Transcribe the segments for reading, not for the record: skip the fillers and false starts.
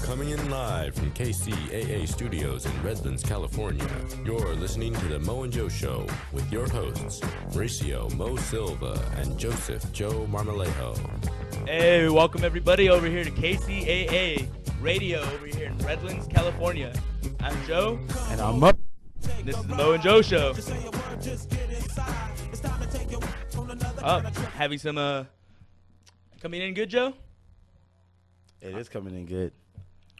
Coming in live from KCAA Studios in Redlands, California, you're listening to The Mo and Joe Show with your hosts, Mauricio Mo Silva and Joseph Joe Marmolejo. Hey, welcome everybody over here to KCAA Radio over here in Redlands, California. I'm Joe. And I'm up. This is The Mo and Joe Show. Having some, coming in good, Joe? It is coming in good.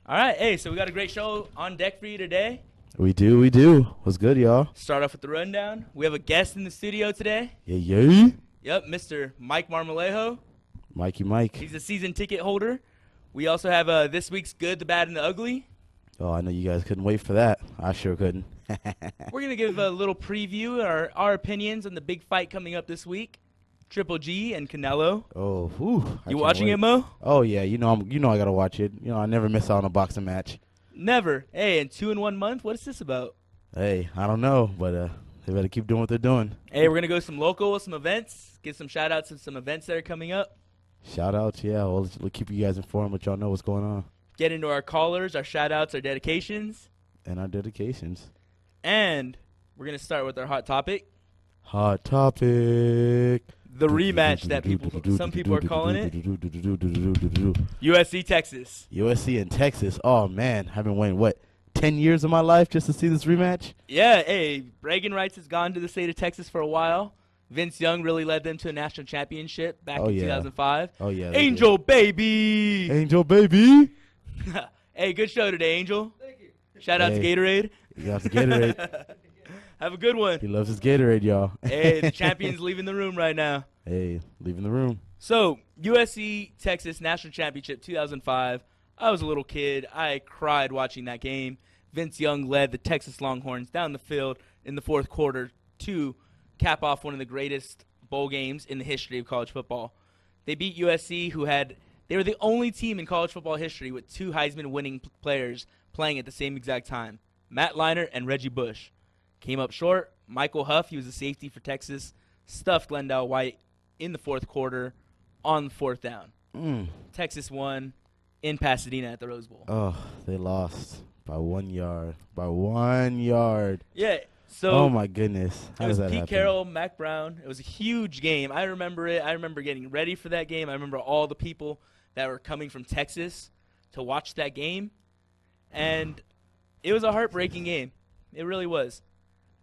All right, hey, so we got a great show on deck for you today. We do. What's good, y'all? Start off with the rundown. We have a guest in the studio today. Yeah. Yep, Mr. Mike Marmolejo. Mikey Mike. He's a season ticket holder. We also have this week's Good, the Bad, and the Ugly. Oh, I know you guys couldn't wait for that. I sure couldn't. We're going to give a little preview, our opinions on the big fight coming up this week. Triple G and Canelo. Oh, whew. You watching it, Mo? Oh yeah, I gotta watch it. I never miss out on a boxing match. Never. Hey, in 2 in 1 month, what is this about? Hey, I don't know, but they better keep doing what they're doing. Hey, we're gonna go some local, some events, get some shout outs to some events that are coming up. Shout outs, yeah. We'll keep you guys informed, let y'all know what's going on. Get into our callers, our shout outs, our dedications. And our dedications. And we're gonna start with our hot topic. Hot topic. The rematch that some people are calling it. USC, Texas. USC and Texas. Oh, man. I've been waiting, 10 years of my life just to see this rematch? Yeah, hey, bragging rights has gone to the state of Texas for a while. Vince Young really led them to a national championship back in 2005. Oh, yeah. Angel baby. Angel baby. Hey, good show today, Angel. Thank you. Shout out to Gatorade. You got the Gatorade. Have a good one. He loves his Gatorade, y'all. Hey, the champion's leaving the room right now. Hey, leaving the room. So, USC Texas National Championship 2005. I was a little kid. I cried watching that game. Vince Young led the Texas Longhorns down the field in the fourth quarter to cap off one of the greatest bowl games in the history of college football. They beat USC, they were the only team in college football history with 2 Heisman-winning players playing at the same exact time, Matt Leinart and Reggie Bush. Came up short. Michael Huff, he was a safety for Texas, stuffed Glendale White in the fourth quarter on 4th down. Texas won in Pasadena at the Rose Bowl. Oh, they lost by 1 yard. By 1 yard. Yeah. So oh, my goodness. How does that Pete happen? Carroll, Mac Brown. It was a huge game. I remember it. I remember getting ready for that game. I remember all the people that were coming from Texas to watch that game. And it was a heartbreaking game. It really was.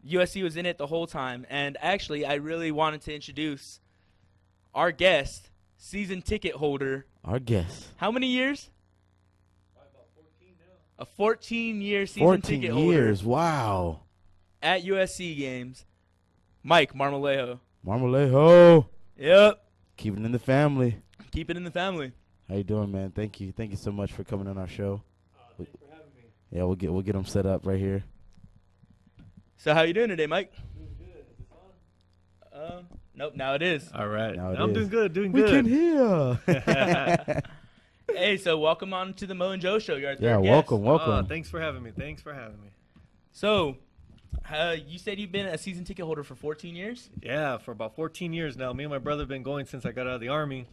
USC was in it the whole time. And actually, I really wanted to introduce our guest, season ticket holder. Our guest. How many years? About 14 now. A 14-year season ticket holder. 14 years. Wow. At USC games, Mike Marmolejo. Marmolejo. Yep. Keep it in the family. Keep it in the family. How you doing, man? Thank you. Thank you so much for coming on our show. Thanks for having me. Yeah, we'll get them set up right here. So how you doing today, Mike? Doing good. Is this on? Nope, now it is. All right. Now it I'm is. doing We good. can hear. Hey, so welcome on to the Mo and Joe Show. You're our third Yeah, guest. welcome. Thanks for having me. So, you said you've been a season ticket holder for 14 years? Yeah, for about 14 years now. Me and my brother have been going since I got out of the Army.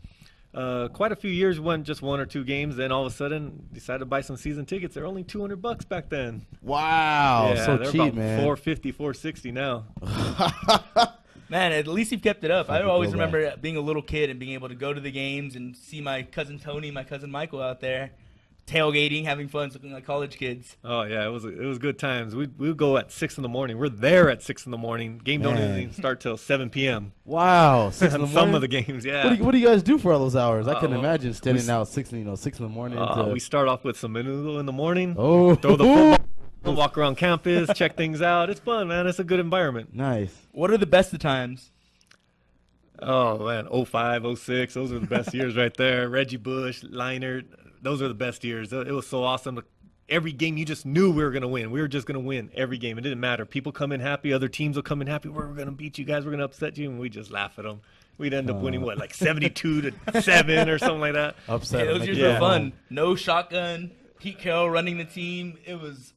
Quite a few years, went just 1 or 2 games. Then all of a sudden, decided to buy some season tickets. They're only $200 back then. Wow, yeah, so they're cheap, about man. $450, $460 now. Man, at least you've kept it up. I Fucking always go back. remember being a little kid and being able to go to the games and see my cousin Tony, my cousin Michael out there tailgating, having fun, looking like college kids. Oh yeah, it was good times. We would go at 6 in the morning. We're there at 6 in the morning. Game don't Man. even start till 7 p.m. Wow, 6 in the morning. Some of the games, yeah. What do you guys do for all those hours? I couldn't well, imagine standing out 6 in the morning. We start off with some menudo in the morning. Oh, Throw the football, walk around campus, check things out. It's fun, man. It's a good environment. Nice. What are the best of times? Oh man, 05, 06, those are the best years right there. Reggie Bush, Leinart, those are the best years. It was so awesome. Every game you just knew we were going to win. We were just going to win every game. It didn't matter. People come in happy, other teams will come in happy. We're going to beat you guys. We're going to upset you, and we just laugh at them. We'd end up winning, like 72-7 or something like that. Upset. Those years were fun. No shotgun. Pete Carroll running the team. It was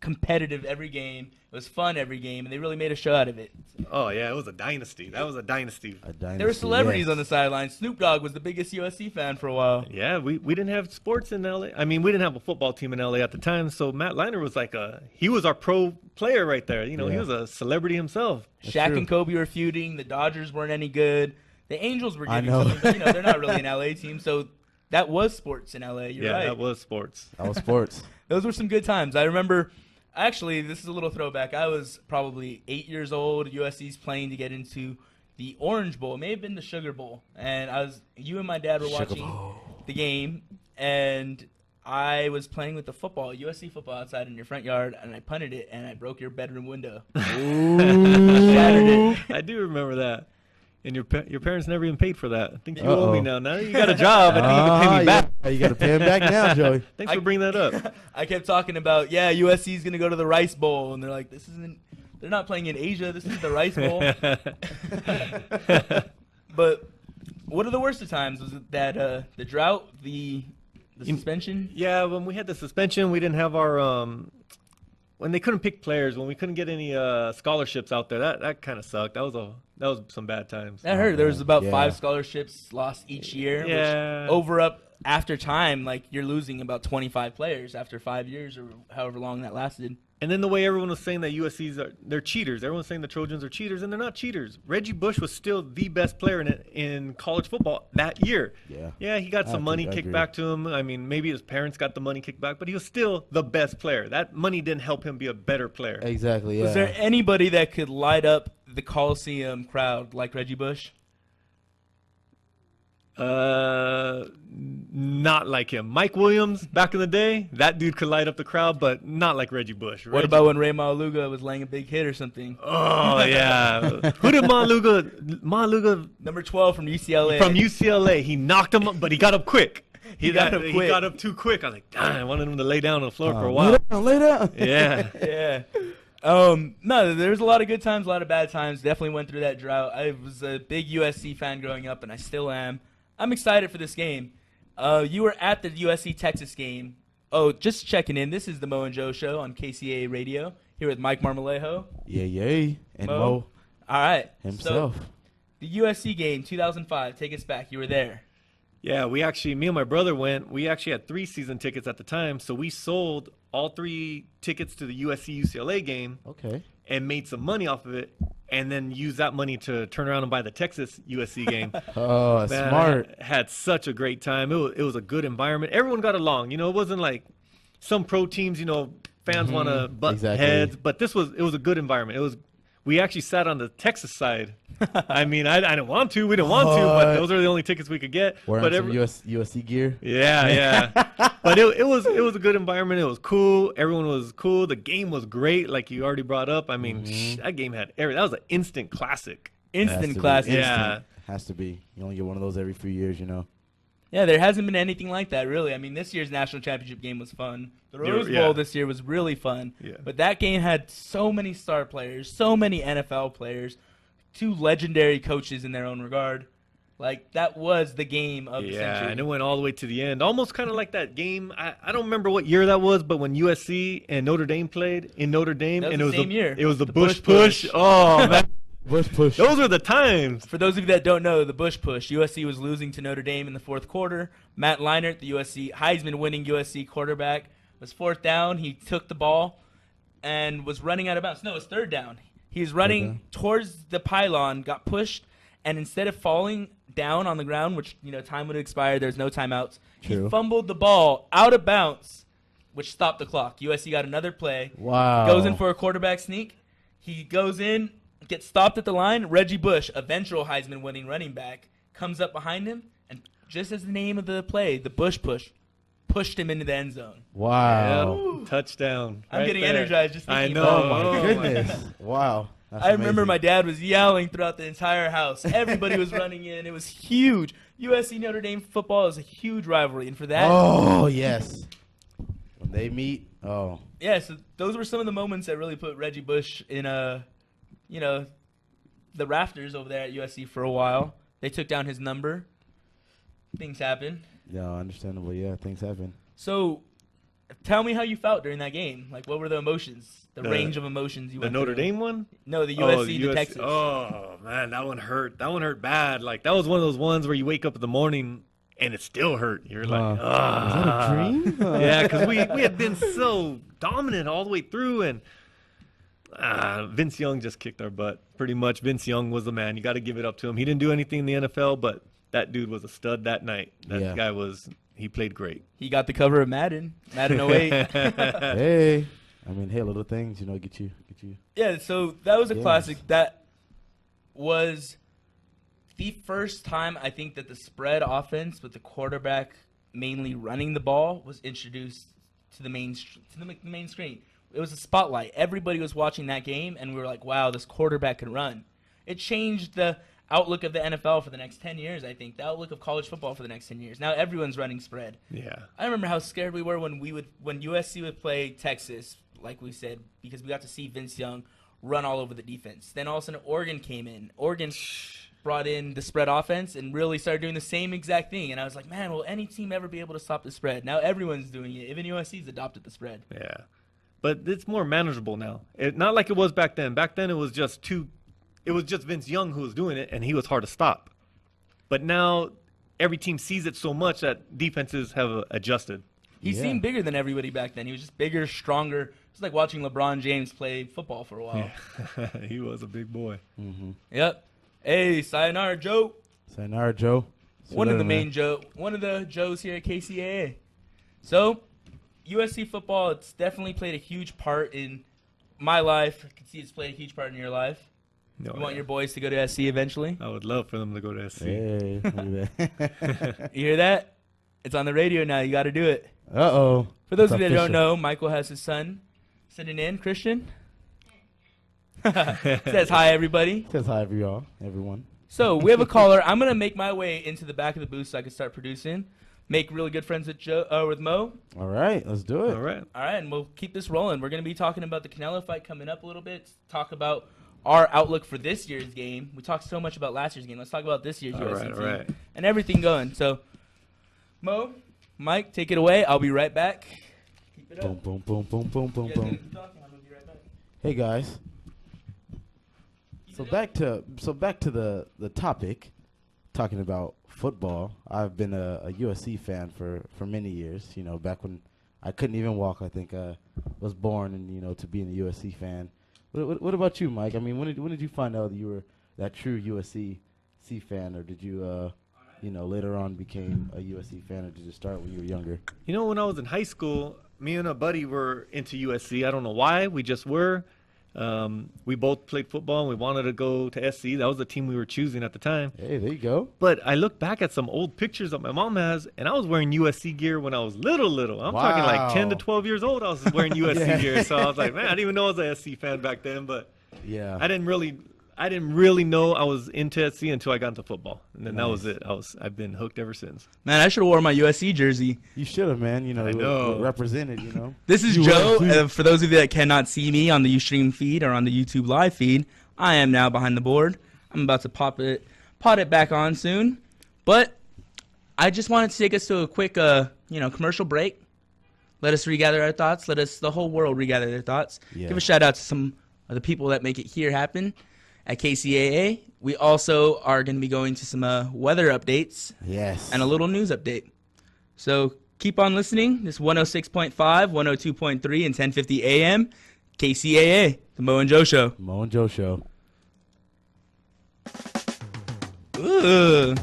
competitive every game. It was fun every game, and they really made a show out of it. Oh yeah, it was a dynasty. That was a dynasty. There were celebrities yes. on the sideline. Snoop Dogg was the biggest USC fan for a while. Yeah, we didn't have sports in LA. I mean, we didn't have a football team in LA at the time, so Matt Leinart was like he was our pro player right there. You know, he was a celebrity himself. Shaq true. and Kobe were feuding. The Dodgers weren't any good. The Angels were I getting know. something, but they're not really an LA team, so that was sports in LA. You're right. That was sports. That was sports. Those were some good times. I remember, actually, this is a little throwback. I was probably 8 years old. USC's playing to get into the Orange Bowl. It may have been the Sugar Bowl. And you and my dad were watching the game, and I was playing with the football, USC football, outside in your front yard, and I punted it, and I broke your bedroom window. Shattered it. I do remember that. And your parents never even paid for that. I think you owe me now. Now you got a job. I think you can pay me back. Yeah, you got to pay him back now, Joey. Thanks for bringing that up. I kept talking about, USC's going to go to the Rice Bowl, and they're like, they're not playing in Asia. This is the Rice Bowl. But what are the worst of times? Was it that the drought, the suspension? Yeah, when we had the suspension, we didn't have our when they couldn't pick players, when we couldn't get any scholarships out there. That kind of sucked. That was some bad times. I heard there was about Yeah. 5 scholarships lost each year. Yeah. Which after time, like you're losing about 25 players after 5 years or however long that lasted. And then the way everyone was saying that they're cheaters. Everyone's saying the Trojans are cheaters, and they're not cheaters. Reggie Bush was still the best player in college football that year. Yeah. Yeah, he got some money kicked back to him. I mean, maybe his parents got the money kicked back, but he was still the best player. That money didn't help him be a better player. Exactly, yeah. Was there anybody that could light up the Coliseum crowd like Reggie Bush? Not like him. Mike Williams, back in the day, that dude could light up the crowd, but not like Reggie Bush. What about when Ray Maluga was laying a big hit or something? Oh, yeah. Who did Maluga Number 12 from UCLA. from UCLA. He knocked him up, but he got up quick. He got up quick. He got up too quick. I was like, damn, I wanted him to lay down on the floor for a while. Lay down. Yeah. Yeah. No, there's a lot of good times, a lot of bad times. Definitely went through that drought. I was a big USC fan growing up, and I still am. I'm excited for this game. You were at the USC-Texas game. Oh, just checking in. This is the Mo and Joe Show on KCAA Radio, here with Mike Marmolejo. Yeah. And Mo All right. himself. So, the USC game, 2005. Take us back. You were there. Yeah, me and my brother went. We actually had 3 season tickets at the time, so we sold all 3 tickets to the USC-UCLA game. Okay. And made some money off of it, and then used that money to turn around and buy the Texas USC game. Oh, Man, smart. I had such a great time. It was a good environment. Everyone got along. You know, it wasn't like some pro teams, you know, fans want to butt heads, but it was a good environment. We actually sat on the Texas side. I mean, I didn't want to. We didn't want to, but those are the only tickets we could get. Wearing some USC gear. Yeah. But it was a good environment. It was cool. Everyone was cool. The game was great, like you already brought up. I mean, that game had that was an instant classic. Instant classic. Yeah. Has to be. You only get one of those every few years, you know. Yeah, there hasn't been anything like that, really. I mean, this year's national championship game was fun. The Rose Bowl this year was really fun. Yeah. But that game had so many star players, so many NFL players, 2 legendary coaches in their own regard. Like, that was the game of the century. Yeah, and it went all the way to the end. Almost kind of like that game. I don't remember what year that was, but when USC and Notre Dame played in Notre Dame. That was and the it was same year. It was the Bush Bush push. Oh, man. Bush push. Those were the times. For those of you that don't know, the Bush push. USC was losing to Notre Dame in the 4th quarter. Matt Leinart, the USC Heisman-winning USC quarterback, was 4th down. He took the ball and was running out of bounds. No, it was 3rd down. He was running towards the pylon, got pushed, and instead of falling down on the ground, which, you know, time would expire, there's no timeouts, True. he fumbled the ball out of bounds, which stopped the clock. USC got another play. Wow. Goes in for a quarterback sneak. He goes in, gets stopped at the line. Reggie Bush, eventual Heisman-winning running back, comes up behind him, and just as the name of the play, the Bush push, pushed him into the end zone. Wow. Yep. Touchdown. I'm right getting there. energized just thinking I know. about it. Oh, my Oh, goodness. Wow. That's I remember amazing. my dad was yelling throughout the entire house. Everybody was running in. It was huge. USC Notre Dame football is a huge rivalry, and for that, Oh, yes. When they meet, oh. yeah. So those were some of the moments that really put Reggie Bush in the rafters over there at USC for a while. They took down his number. Things happen. Yeah, understandable. Yeah, things happen. So Tell me how you felt during that game. Like, what were the emotions, the range of emotions you went The Notre through? Dame one? No, the USC to USC. Texas. Oh, man, that one hurt. That one hurt bad. Like, that was one of those ones where you wake up in the morning and it still hurt. You're like, ah. Was that a dream? Yeah, because we had been so dominant all the way through, and Vince Young just kicked our butt. Pretty much, Vince Young was the man. You got to give it up to him. He didn't do anything in the NFL, but that dude was a stud that night. That guy was – he played great. He got the cover of Madden 08. Hey. I mean, hey, little things, get you. Yeah, so that was a classic. That was the first time I think that the spread offense with the quarterback mainly running the ball was introduced to the main screen. It was a spotlight. Everybody was watching that game, and we were like, wow, this quarterback can run. It changed the outlook of the NFL for the next 10 years, I think. The outlook of college football for the next 10 years. Now everyone's running spread. Yeah. I remember how scared we were when USC would play Texas, like we said, because we got to see Vince Young run all over the defense. Then all of a sudden Oregon came in. Oregon brought in the spread offense and really started doing the same exact thing. And I was like, man, will any team ever be able to stop the spread? Now everyone's doing it. Even USC's adopted the spread. Yeah. But it's more manageable now. Not like it was back then. Back then it was just Vince Young who was doing it, and he was hard to stop. But now every team sees it so much that defenses have adjusted. He seemed bigger than everybody back then. He was just bigger, stronger. It's like watching LeBron James play football for a while. Yeah. He was a big boy. Mm-hmm. Yep. Hey, sayonara, Joe. Sayonara, Joe. One of the Joes here at KCAA. So, USC football, it's definitely played a huge part in my life. I can see it's played a huge part in your life. You want your boys to go to SC eventually? I would love for them to go to SC. Hey, You hear that? It's on the radio now. You got to do it. Uh-oh. For those of you that don't know, Michael has his son sitting in. Christian? Says hi, everybody. Says hi, everyone. So, we have a caller. I'm going to make my way into the back of the booth so I can start producing. Make really good friends with Mo. All right, let's do it. All right, and we'll keep this rolling. We're going to be talking about the Canelo fight coming up a little bit. Talk about our outlook for this year's game. We talked so much about last year's game. Let's talk about this year's USC team and everything going. So, Mo, Mike, take it away. I'll be right back. Keep it up. Boom, boom, boom, boom, boom, boom, boom. I'm gonna be right back. Hey guys. So back to the topic, talking about football. I've been a USC fan for many years. Back when I couldn't even walk, I think I was born, and to being a USC fan. What about you, Mike? I mean, when did you find out that you were that true USC fan, or did you later on became a USC fan, or did you start when you were younger? When I was in high school, me and a buddy were into USC. I don't know why, we just were. We both played football, and we wanted to go to SC. That was the team we were choosing at the time. Hey, there you go. But I look back at some old pictures that my mom has, and I was wearing USC gear when I was little. I'm talking like 10 to 12 years old. I was wearing USC gear, so I was like, man, I didn't even know I was a SC fan back then. But yeah, I didn't really know I was into SC until I got into football, and then that was it. I've been hooked ever since. Man, I should have worn my USC jersey. You should have, man. I know. Represented. This is Joe. For those of you that cannot see me on the Ustream feed or on the YouTube live feed, I am now behind the board. I'm about to pot it back on soon, but I just wanted to take us to a quick, commercial break. Let us regather our thoughts. Let the whole world regather their thoughts. Yeah. Give a shout out to some of the people that make it here happen at KCAA. We also are going to be going to some weather updates. Yes. And a little news update. So keep on listening. This 106.5, 102.3, and 1050 AM. KCAA, the Mo and Joe Show. Mo and Joe Show. Ooh.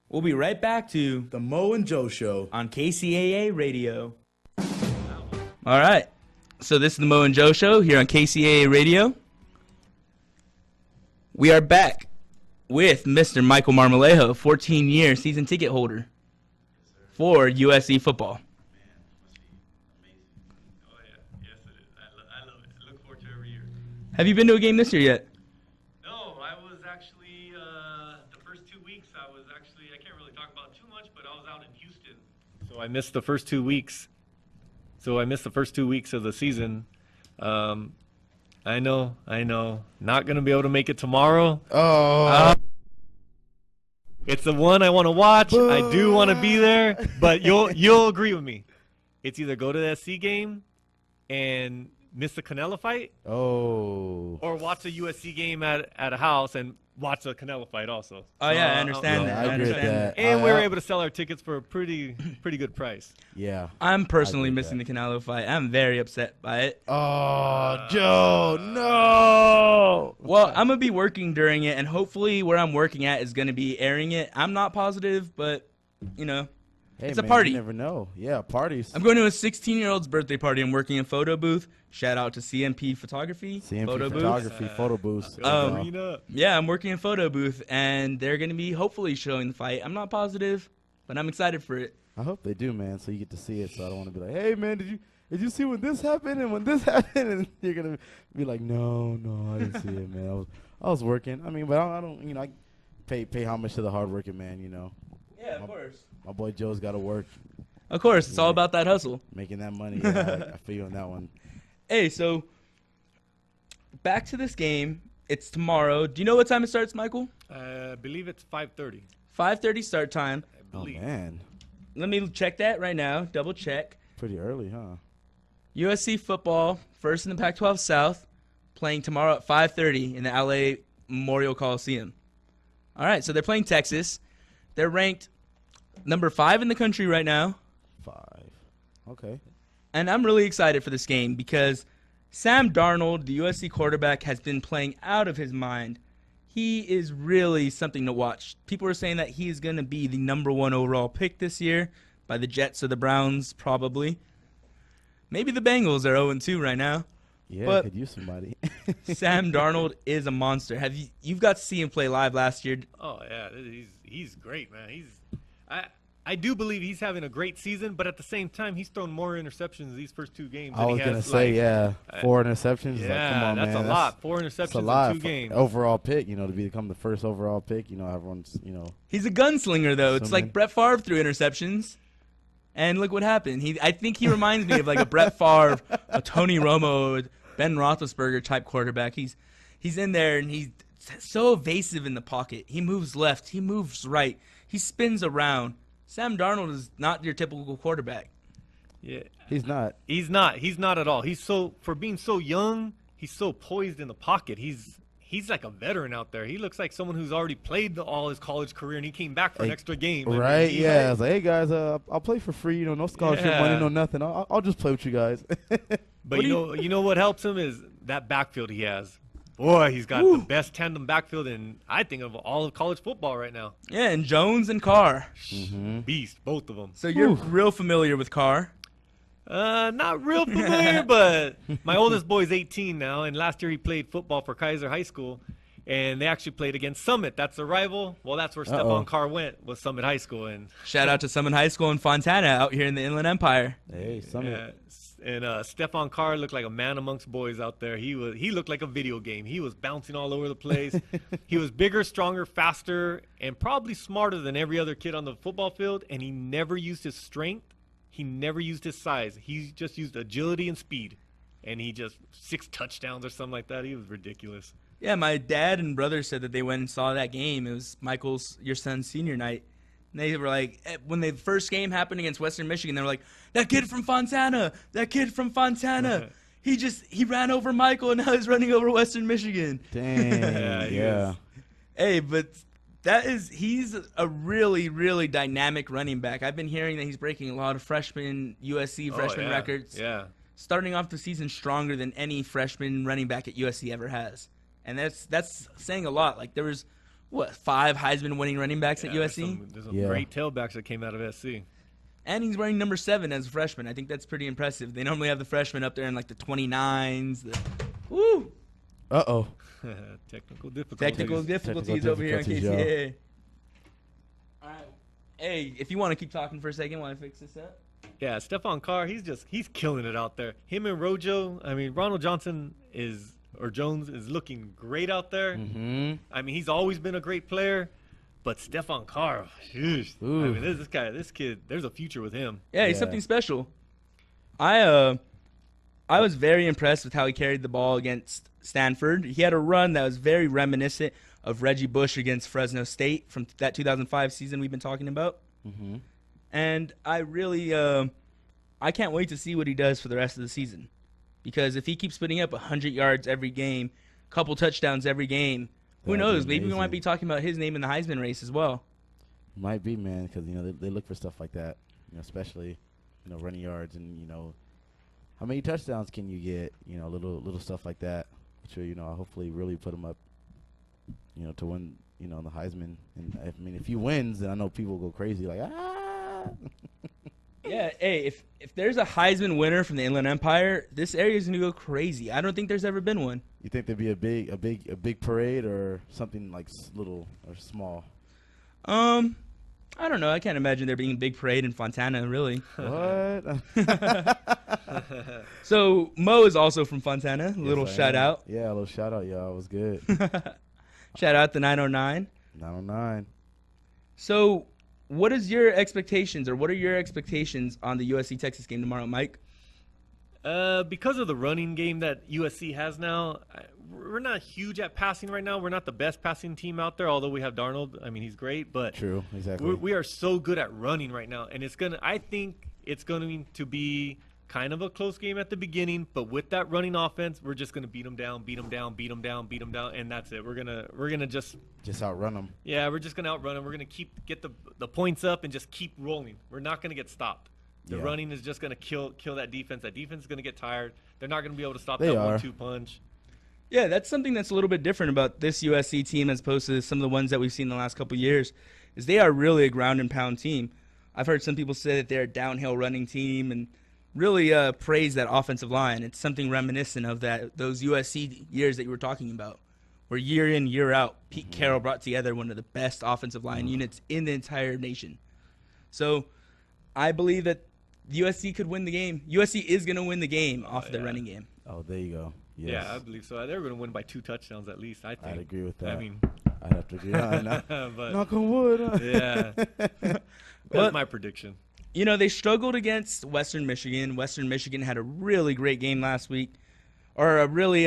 We'll be right back to the Mo and Joe Show on KCAA Radio. All right. So this is the Mo and Joe Show here on KCAA Radio. We are back with Mr. Michael Marmolejo, 14-year season ticket holder for USC football. Man, must be amazing. Oh, yeah. Yes, it is. I love it. I look forward to it every year. Have you been to a game this year yet? No, I was actually the first 2 weeks I was actually, I can't really talk about too much, but I was out in Houston. So I missed the first 2 weeks. Of the season. I know. Not going to be able to make it tomorrow. Oh. It's the one I want to watch. I do want to be there, but you'll agree with me. It's either go to the SC game and miss the Canelo fight, or watch a USC game at a house and watch the Canelo fight also. Oh, yeah, I understand that. I agree with that. And we were able to sell our tickets for a pretty good price. Yeah. I'm personally missing the Canelo fight. I'm very upset by it. Oh, Joe, no. Well, I'm going to be working during it, and hopefully where I'm working at is going to be airing it. I'm not positive, but, it's a party. You never know. Yeah, parties. I'm going to a 16-year-old's birthday party. I'm working in a photo booth. Shout out to CMP Photography. Photo booth. Yeah, I'm working in photo booth, and they're going to be hopefully showing the fight. I'm not positive, but I'm excited for it. I hope they do, man, so you get to see it. So I don't want to be like, hey, man, did you see when this happened and when this happened? And you're going to be like, no, I didn't see it, man. I was working. I mean, but I don't, I pay homage to the hardworking man, Yeah, of course. My boy Joe's got to work. Of course, it's all about that hustle. Making that money. Yeah, I feel you on that one. Hey, so back to this game. It's tomorrow. Do you know what time it starts, Michael? I believe it's 5:30. 5:30 start time. Oh, man. Let me check that right now. Double check. Pretty early, huh? USC football, first in the Pac-12 South, playing tomorrow at 5:30 in the LA Memorial Coliseum. All right, so they're playing Texas. They're ranked number 5 in the country right now. 5. Okay. And I'm really excited for this game because Sam Darnold, the USC quarterback, has been playing out of his mind. He is really something to watch. People are saying that he is going to be the number 1 overall pick this year by the Jets or the Browns, probably. Maybe the Bengals are 0-2 right now. Yeah, but could use somebody. Sam Darnold is a monster. You've got to see him play live last year? Oh yeah, he's great, man. I do believe he's having a great season, but at the same time, he's thrown more interceptions these first 2 games. I was going to say, 4 interceptions. Yeah, come on, that's man. a lot. 4 interceptions in 2 games. Overall pick, to become the first overall pick. Everyone's, He's a gunslinger, though. It's like Brett Favre threw interceptions. And look what happened. I think he reminds me of like a Brett Favre, a Tony Romo, Ben Roethlisberger type quarterback. He's in there, and he's so evasive in the pocket. He moves left. He moves right. He spins around. Sam Darnold is not your typical quarterback. Yeah, he's not. He's not at all. For being so young, he's so poised in the pocket. He's like a veteran out there. He looks like someone who's already played all his college career, and he came back for an extra game. Right? I was like, hey guys, I'll play for free. No scholarship money, no nothing. I'll just play with you guys. But you know what helps him is that backfield he has. Boy, he's got the best tandem backfield I think of all of college football right now. Yeah, and Jones and Carr. Beast, both of them. So you're real familiar with Carr? Not real familiar, but my oldest boy is 18 now, and last year he played football for Kaiser High School, and they actually played against Summit. That's a rival. Well, that's where Stephon Carr went, was Summit High School. And shout out to Summit High School in Fontana out here in the Inland Empire. Hey, Summit. And Stephon Carr looked like a man amongst boys out there. He looked like a video game. He was bouncing all over the place. He was bigger, stronger, faster, and probably smarter than every other kid on the football field, and he never used his strength. He never used his size. He just used agility and speed, and he just 6 touchdowns or something like that. He was ridiculous. Yeah, my dad and brother said that they went and saw that game. It was your son's senior night. And they were like, when the first game happened against Western Michigan, they were like, that kid from Fontana. He ran over Michael, and now he's running over Western Michigan. Dang, yeah. Hey, but he's a really, really dynamic running back. I've been hearing that he's breaking a lot of USC freshman records. Yeah. Starting off the season stronger than any freshman running back at USC ever has. And that's saying a lot. Like there was 5 Heisman winning running backs at USC? There's some great tailbacks that came out of SC. And he's wearing number 7 as a freshman. I think that's pretty impressive. They normally have the freshmen up there in like the 29s. Woo! Uh-oh. Technical difficulties. Technical difficulties over here on KCAA. All right. Hey, if you want to keep talking for a second while I fix this up. Yeah, Stephon Carr, he's killing it out there. Him and Ronald Johnson Jones is looking great out there. Mm-hmm. I mean, he's always been a great player, But Stephon Carr, sheesh. I mean, this kid, there's a future with him. Yeah, he's something special. I was very impressed with how he carried the ball against Stanford. He had a run that was very reminiscent of Reggie Bush against Fresno State from that 2005 season we've been talking about. Mm-hmm. And I really, I can't wait to see what he does for the rest of the season. Because if he keeps putting up 100 yards every game, couple touchdowns every game, who knows? Maybe we might be talking about his name in the Heisman race as well. Might be, man, because, they look for stuff like that, especially, running yards and, how many touchdowns can you get, little stuff like that, which will, hopefully really put him up, to win, the Heisman. And, if he wins, then I know people will go crazy, like, ah! Yeah, hey, if there's a Heisman winner from the Inland Empire, this area is going to go crazy. I don't think there's ever been one. You think there'd be a big parade or something like little or small? I don't know. I can't imagine there being a big parade in Fontana, really. What? So Mo is also from Fontana. A little shout out. Yeah, a little shout out, y'all. It was good. Shout out to 909. 909. So what are your expectations on the USC Texas game tomorrow, Mike? Because of the running game that USC has now, we're not huge at passing right now. We're not the best passing team out there, although we have Darnold. I mean, he's great, but true, exactly. We are so good at running right now, and I think it's going to be kind of a close game at the beginning, but with that running offense, we're just going to beat them down, and that's it. We're gonna just outrun them. Yeah, we're just going to outrun them. We're going to get the points up and just keep rolling. We're not going to get stopped. The running is just going to kill that defense. That defense is going to get tired. They're not going to be able to stop that 1-2 punch. Yeah, that's something that's a little bit different about this USC team as opposed to some of the ones that we've seen in the last couple of years, is they are really a ground and pound team. I've heard some people say that they're a downhill running team and really praise that offensive line. It's something reminiscent of those USC years that you were talking about, where year in, year out, Pete Carroll brought together one of the best offensive line units in the entire nation. So I believe that USC could win the game. USC is going to win the game off the running game. Oh, there you go. Yes. Yeah, I believe so. They're going to win by 2 touchdowns at least, I think. I'd agree with that. I mean, I'd have to agree. but, knock on wood. Yeah. That's my prediction. They struggled against Western Michigan. Western Michigan had a really great game last week, or a really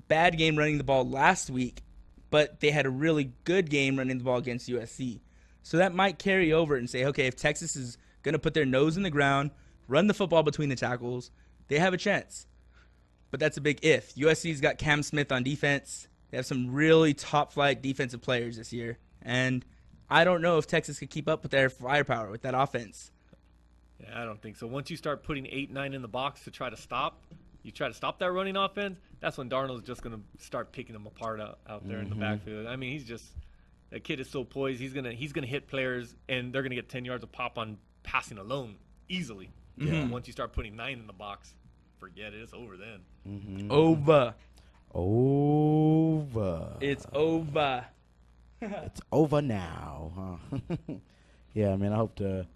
bad game running the ball last week, but they had a really good game running the ball against USC. So that might carry over and say, okay, if Texas is going to put their nose in the ground, run the football between the tackles, they have a chance. But that's a big if. USC's got Cam Smith on defense. They have some really top-flight defensive players this year. And I don't know if Texas could keep up with their firepower with that offense. Yeah, I don't think so. Once you start putting 8-9 in the box to try to stop that running offense, that's when Darnold's just going to start picking them apart out there in the backfield. I mean, that kid is so poised. He's gonna hit players, and they're going to get 10 yards of pop on passing alone easily. Yeah. Once you start putting 9 in the box, forget it. It's over then. Over. It's over. It's over now, huh? Yeah, man. I hope to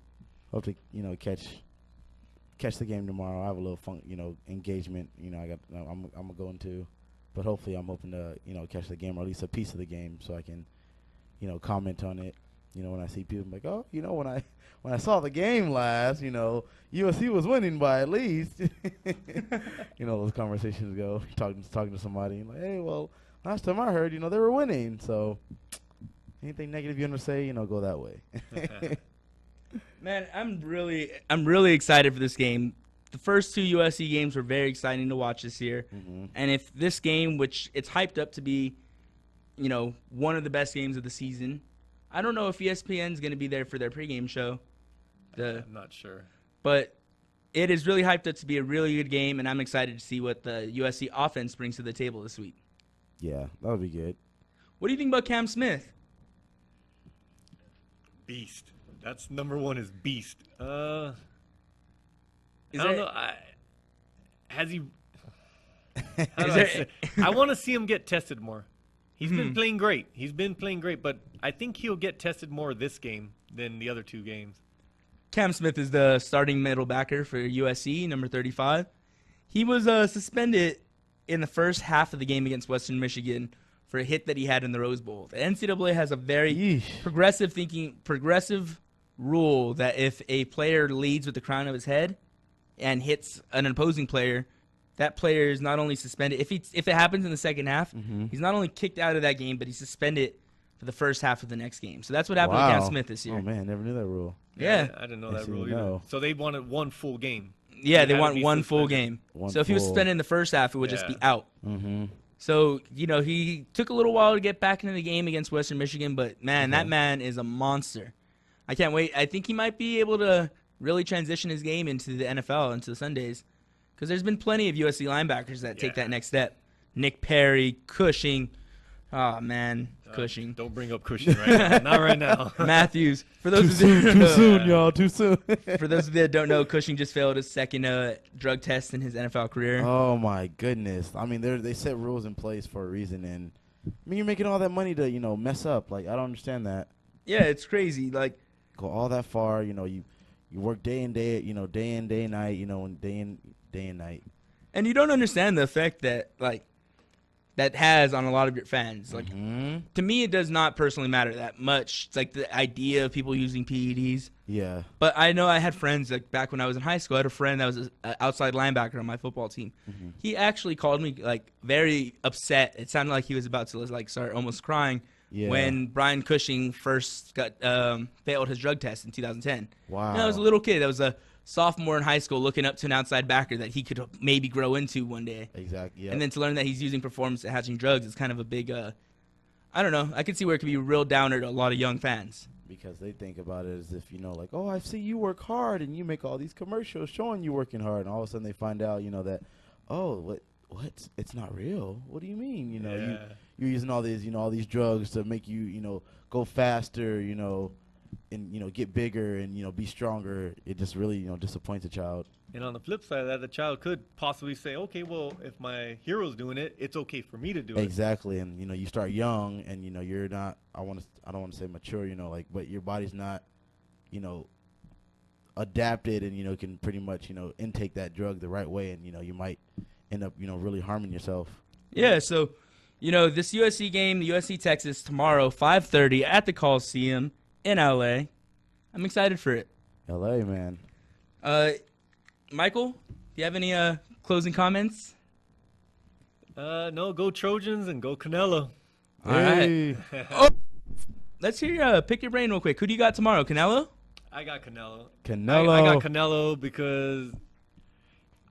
catch the game tomorrow. I have a little fun, engagement. I'm gonna go into, but hopefully I'm hoping to catch the game or at least a piece of the game so I can comment on it. When I see people, I'm like, oh, when I saw the game last, USC was winning by at least. Those conversations go talking to somebody like, hey, well, last time I heard, they were winning. So anything negative you want to say, go that way. Man, I'm really excited for this game. The first 2 USC games were very exciting to watch this year. And if this game, which it's hyped up to be, one of the best games of the season, I don't know if ESPN's going to be there for their pregame show. I'm not sure. But it is really hyped up to be a really good game, and I'm excited to see what the USC offense brings to the table this week. Yeah, that would be good. What do you think about Cam Smith? Beast. That's number 1 is beast. I want to see him get tested more. He's been playing great. But I think he'll get tested more this game than the other 2 games. Cam Smith is the starting middle backer for USC, number 35. He was suspended in the first half of the game against Western Michigan for a hit that he had in the Rose Bowl. The NCAA has a very Yeesh. progressive rule that if a player leads with the crown of his head and hits an opposing player, that player is not only suspended. If it happens in the second half, he's not only kicked out of that game, but he's suspended for the first half of the next game. So that's what happened with Cam Smith this year. Oh, man, never knew that rule. Yeah. I didn't know that Yes, rule you either. know. So they wanted one full game. Yeah, He they had to want be one full suspended. game. So if he was suspended in the first half, it would just be out. Mm-hmm. So, he took a little while to get back into the game against Western Michigan, but, man, that man is a monster. I can't wait. I think he might be able to really transition his game into the NFL, into the Sundays, because there's been plenty of USC linebackers that take that next step. Nick Perry, Cushing. Oh, man, Cushing. Don't bring up Cushing right now. Not right now. Matthews. For those of you who Too know, soon, y'all. Too soon. for those of you that don't know, Cushing just failed his second drug test in his NFL career. Oh, my goodness. I mean, they set rules in place for a reason. And, I mean, you're making all that money to, mess up. Like, I don't understand that. Yeah, it's crazy. Like, go all that far, you work day in, day night, and day and night. and you don't understand the effect that that has on a lot of your fans. Like, to me, it does not personally matter that much. It's like the idea of people using PEDs. Yeah. But I know I had friends, like back when I was in high school, I had a friend that was an outside linebacker on my football team. He actually called me like very upset. It sounded like he was about to like start almost crying. Yeah. When Brian Cushing first got failed his drug test in 2010. Wow. And I was a little kid. I was a sophomore in high school looking up to an outside backer that he could maybe grow into one day. Exactly. Yep. And then to learn that he's using performance-enhancing drugs is kind of a big, I don't know. I could see where it could be a real downer to a lot of young fans. Because they think about it as if, like, oh, I see you work hard and you make all these commercials showing you working hard. And all of a sudden they find out, that, oh, what? It's not real. What do you mean? You're using all these drugs to make you, go faster, and, get bigger and, be stronger. It just really, disappoints a child. And on the flip side of that, the child could possibly say, okay, well, if my hero's doing it, it's okay for me to do it. Exactly. And, you start young and, you're not, I don't want to say mature, but your body's not, adapted and, can pretty much, intake that drug the right way. And, you might end up, really harming yourself. Yeah, so, this USC game, the USC Texas tomorrow, 5:30 at the Coliseum in LA. I'm excited for it. LA, man. Michael, do you have any closing comments? No, go Trojans and go Canelo. All right. Oh, let's hear pick your brain real quick. Who do you got tomorrow? Canelo? I got Canelo. Canelo. I got Canelo because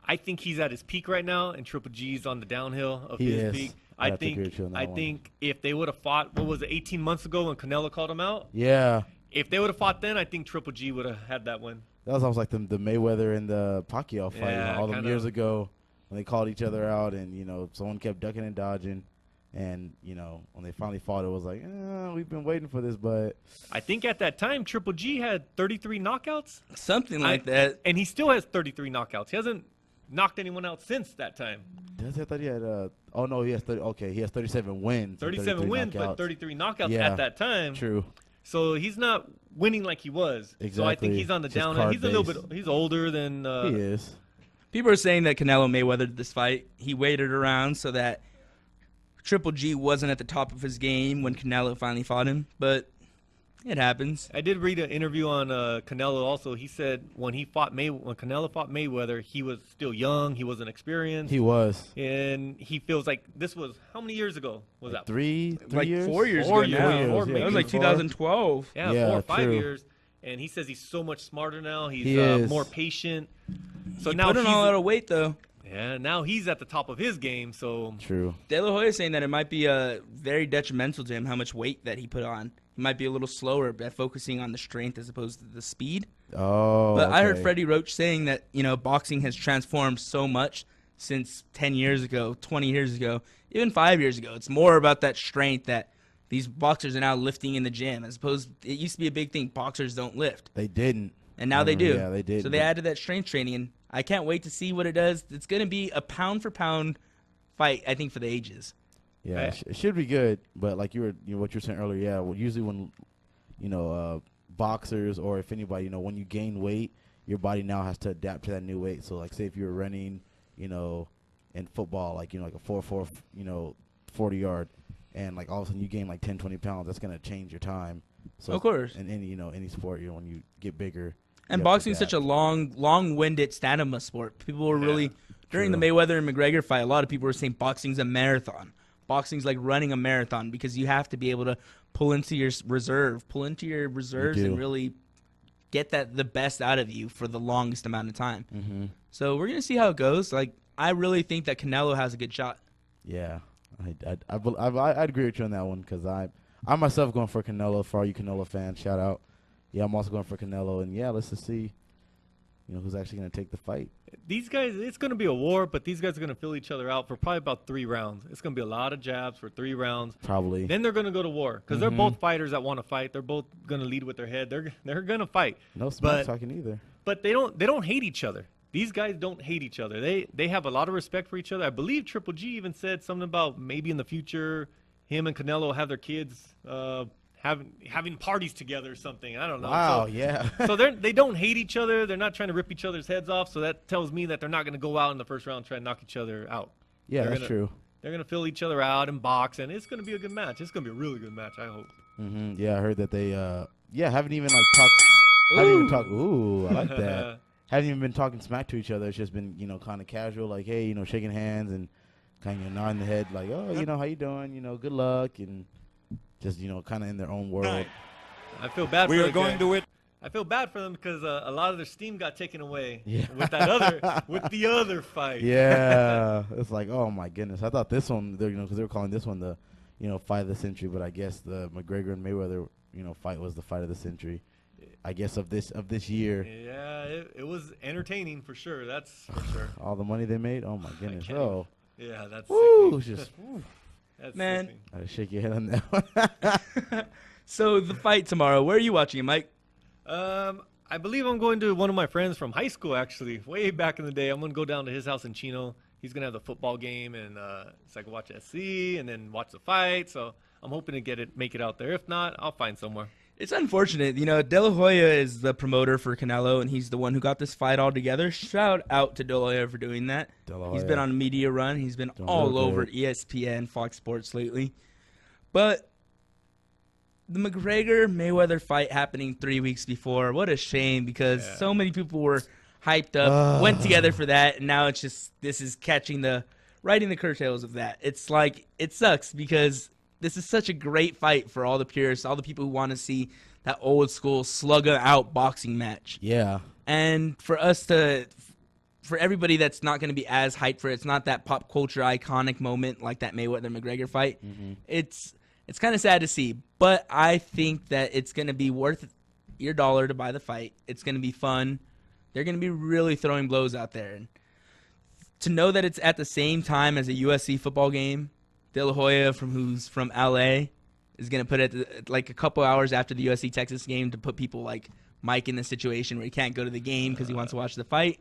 I think he's at his peak right now, and Triple G's on the downhill of his peak. I think if they would have fought, 18 months ago when Canelo called him out? Yeah. If they would have fought then, I think Triple G would have had that win. That was almost like the Mayweather and the Pacquiao fight all them years ago when they called each other out and, someone kept ducking and dodging. And, when they finally fought, it was like, we've been waiting for this, but. I think at that time, Triple G had 33 knockouts. Something like that. And he still has 33 knockouts. He hasn't knocked anyone out since that time. I thought he had, oh, no, he has 30. Okay, he has 37 wins. 37 wins, but 33 knockouts at that time. True. So he's not winning like he was. Exactly. So I think he's on the downhill. He's a little bit. He's older than. He is. People are saying that Canelo Mayweathered this fight. He waited around so that Triple G wasn't at the top of his game when Canelo finally fought him, but it happens. I did read an interview on Canelo also. He said when Canelo fought Mayweather, he was still young. He wasn't experienced. He was. And he feels like this was how many years ago was that? Three like years? 4 years ago now. That was like 2012. Yeah, 4 or 5 years. And he says he's so much smarter now. He's more patient. So he now put on a lot of weight though. Yeah, now he's at the top of his game. So true. De La Hoya is saying that it might be very detrimental to him how much weight that he put on. He might be a little slower at focusing on the strength as opposed to the speed. Oh, but I heard Freddie Roach saying that boxing has transformed so much since 10 years ago, 20 years ago, even 5 years ago. It's more about that strength that these boxers are now lifting in the gym, as opposed it used to be a big thing. Boxers don't lift. They didn't. And now they do. Yeah, they did. So they added that strength training, and I can't wait to see what it does. It's going to be a pound-for-pound fight, I think, for the ages. Yeah, it should be good. But like what you were saying earlier, yeah, well, usually when, boxers or if anybody, when you gain weight, your body now has to adapt to that new weight. So like say if you're running, in football, like, like a 4.4, 40 yard, and like all of a sudden you gain like 10, 20 pounds. That's gonna change your time. So Of course. in any sport, when you get bigger. And you have to boxing is such a adapt. long-winded stamina sport. People were really during the true. Mayweather and McGregor fight. A lot of people were saying boxing's a marathon. Boxing's like running a marathon because you have to be able to pull into your reserves, do. and really get the best out of you for the longest amount of time. Mm-hmm. So we're gonna see how it goes. Like I really think that Canelo has a good shot. Yeah, I'd agree with you on that one because I myself going for Canelo. For all you Canelo fans, shout out. Yeah, I'm also going for Canelo, and yeah, let's just see, who's actually going to take the fight. These guys, it's going to be a war, but these guys are going to fill each other out for probably about 3 rounds. It's going to be a lot of jabs for 3 rounds. Probably. Then they're going to go to war because they're both fighters that want to fight. They're both going to lead with their head. They're going to fight. No smack talking either. But they don't hate each other. These guys don't hate each other. They have a lot of respect for each other. I believe Triple G even said something about maybe in the future him and Canelo have their kids having parties together or something. I don't know. Wow, so, yeah. So they don't hate each other. They're not trying to rip each other's heads off. So that tells me that they're not going to go out in the first round and try to knock each other out. Yeah, that's true. They're going to fill each other out and box, and it's going to be a good match. It's going to be a really good match, I hope. Mm-hmm. Yeah, I heard that they haven't even talked. Ooh, I like that. Haven't even been talking smack to each other. It's just been kind of casual, like hey, shaking hands and kind of nodding the head, like oh, how you doing? Good luck, and just kind of in their own world. I feel bad. We are going to it. I feel bad for them because a lot of their steam got taken away Yeah. with the other fight. Yeah, it's like oh my goodness. I thought this one, because they were calling this one the fight of the century, but I guess the McGregor and Mayweather fight was the fight of the century. I guess of this year. Yeah, it was entertaining for sure. That's for sure. All the money they made. Oh my goodness. Oh. Yeah, that's Woo, sickening. just That's Man. sickening. I shake your head on that one. So the fight tomorrow. Where are you watching it, Mike? I believe I'm going to one of my friends from high school, actually, way back in the day. I'm going to go down to his house in Chino. He's going to have the football game, and so I can watch SC and then watch the fight. So I'm hoping to make it out there. If not, I'll find somewhere. It's unfortunate. De La Hoya is the promoter for Canelo, and he's the one who got this fight all together. Shout out to De La Hoya for doing that. He's been on a media run. He's been all over ESPN, Fox Sports lately. But the McGregor-Mayweather fight happening 3 weeks before, what a shame because so many people were hyped up, went together for that, and now it's just this is riding the curtails of that. It's like it sucks because this is such a great fight for all the purists, all the people who want to see that old school slug-out boxing match. Yeah. And for everybody that's not going to be as hyped for it, it's not that pop culture iconic moment like that Mayweather-McGregor fight. Mm-hmm. It's kind of sad to see, but I think that it's going to be worth your dollar to buy the fight. It's going to be fun. They're going to be really throwing blows out there. And to know that it's at the same time as a USC football game, De La Hoya, who's from LA, is going to put it like a couple hours after the USC Texas game to put people like Mike in the situation where he can't go to the game because he wants to watch the fight.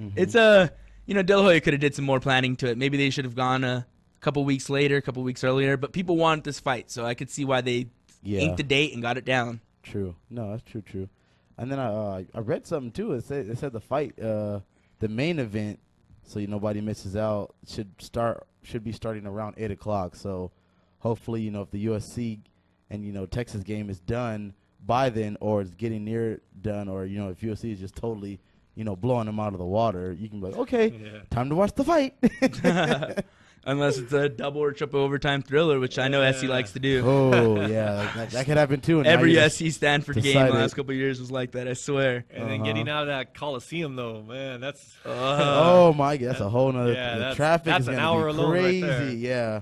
Mm-hmm. It's De La Hoya could have did some more planning to it. Maybe they should have gone a couple weeks later, a couple weeks earlier, but people wanted this fight, so I could see why they inked the date and got it down. True. No, that's true. And then I read something too. It said the fight, the main event, so nobody misses out, should be starting around 8:00. So hopefully, if the USC and Texas game is done by then, or it's getting near done, or if USC is just totally blowing them out of the water, you can be like, okay, time to watch the fight. Unless it's a double or triple overtime thriller, which I know SC likes to do. Oh yeah, that could happen too. And every SC Stanford game the last couple of years was like that. I swear. And then getting out of that Coliseum, though, man, that's. Oh my God, that's a whole nother. The traffic that's is an gonna hour be alone crazy. right there. Yeah.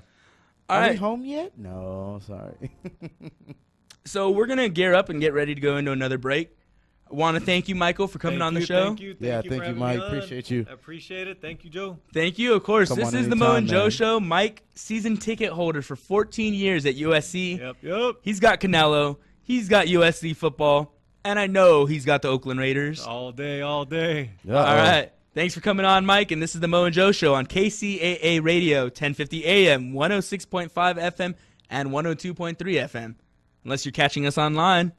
Are we home yet? No, sorry. So we're gonna gear up and get ready to go into another break. I want to thank you, Michael, for coming on the show. Thank you, thank you, Mike. Appreciate you. I appreciate it. Thank you, Joe. Thank you. Of course, Come this on is the anytime, Mo and Joe man. Show. Mike, season ticket holder for 14 years at USC. Yep. He's got Canelo. He's got USC football. And I know he's got the Oakland Raiders. All day. All right. Thanks for coming on, Mike. And this is the Mo and Joe Show on KCAA Radio, 1050 AM, 106.5 FM, and 102.3 FM. Unless you're catching us online.